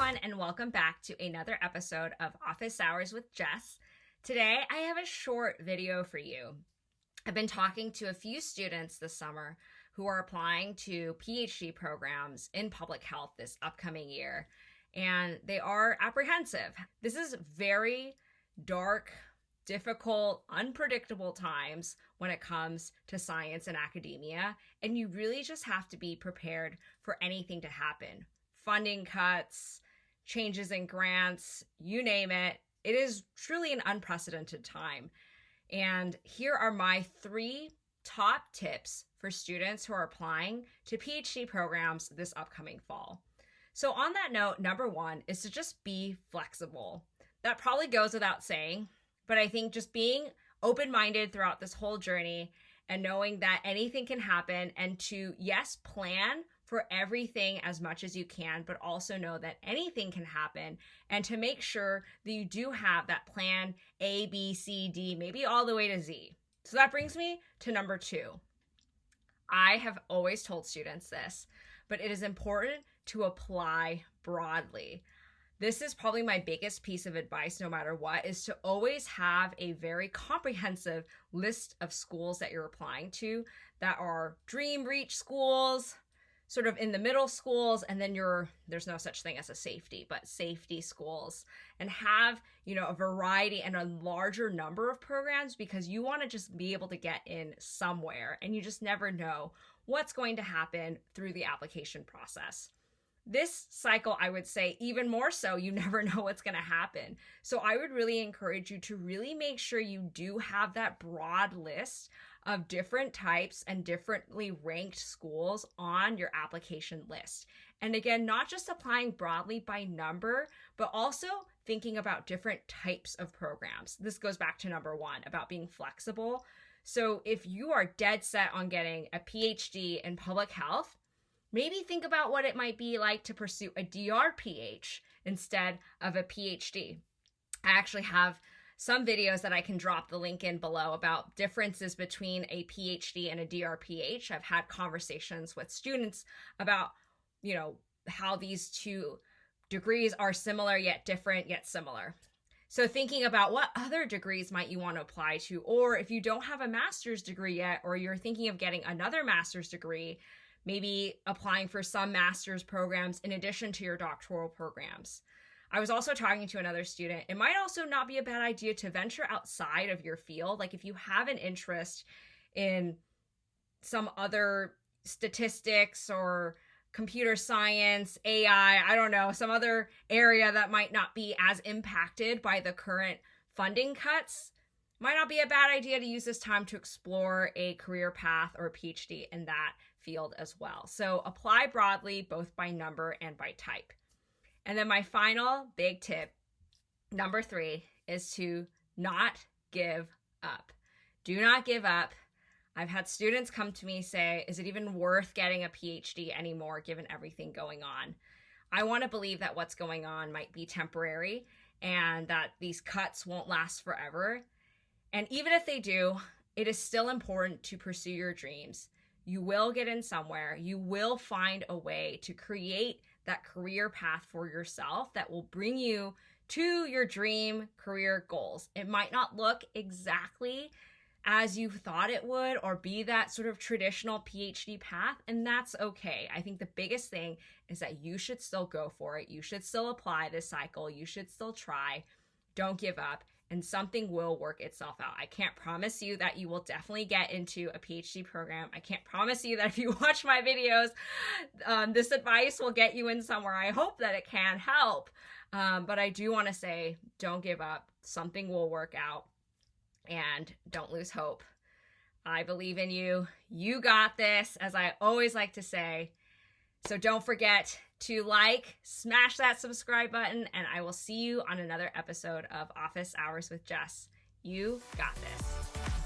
everyone, and welcome back to another episode of Office Hours with Jess. Today, I have a short video for you. I've been talking to a few students this summer who are applying to PhD programs in public health this upcoming year, and they are apprehensive. This is very dark, difficult, unpredictable times when it comes to science and academia, and you really just have to be prepared for anything to happen. Funding cuts, changes in grants, you name it. It is truly an unprecedented time. And here are my 3 top tips for students who are applying to PhD programs this upcoming fall. So on that note, number 1 is to just be flexible. That probably goes without saying, but I think just being open-minded throughout this whole journey and knowing that anything can happen, and to, yes, plan for everything as much as you can, but also know that anything can happen, and to make sure that you do have that plan A, B, C, D, maybe all the way to Z. So that brings me to number 2. I have always told students this, but it is important to apply broadly. This is probably my biggest piece of advice, no matter what, is to always have a very comprehensive list of schools that you're applying to that are dream reach schools, sort of in the middle schools, and then there's no such thing as a safety, but safety schools, and have, a variety and a larger number of programs, because you want to just be able to get in somewhere, and you just never know what's going to happen through the application process. This cycle, I would say, even more so, you never know what's going to happen. So I would really encourage you to really make sure you do have that broad list of different types and differently ranked schools on your application list. And again, not just applying broadly by number, but also thinking about different types of programs. This goes back to number 1 about being flexible. So if you are dead set on getting a PhD in public health, maybe think about what it might be like to pursue a DrPH instead of a PhD. I actually have some videos that I can drop the link in below about differences between a PhD and a DrPH. I've had conversations with students about, how these 2 degrees are similar yet different yet similar. So thinking about what other degrees might you want to apply to, or if you don't have a master's degree yet, or you're thinking of getting another master's degree, maybe applying for some master's programs in addition to your doctoral programs. I was also talking to another student. It might also not be a bad idea to venture outside of your field. Like if you have an interest in some other statistics or computer science, AI, I don't know, some other area that might not be as impacted by the current funding cuts, might not be a bad idea to use this time to explore a career path or a PhD in that field as well. So apply broadly, both by number and by type. And then my final big tip, number 3, is to not give up. Do not give up. I've had students come to me say, is it even worth getting a PhD anymore given everything going on? I want to believe that what's going on might be temporary and that these cuts won't last forever. And even if they do, it is still important to pursue your dreams. You will get in somewhere. You will find a way to create that career path for yourself that will bring you to your dream career goals. It might not look exactly as you thought it would, or be that sort of traditional PhD path, and that's okay. I think the biggest thing is that you should still go for it. You should still apply this cycle. You should still try. Don't give up, and something will work itself out. I can't promise you that you will definitely get into a PhD program. I can't promise you that if you watch my videos, this advice will get you in somewhere. I hope that it can help. But I do want to say, don't give up. Something will work out, and don't lose hope. I believe in you. You got this, as I always like to say. So don't forget to smash that subscribe button, and I will see you on another episode of Office Hours with Jess. You got this.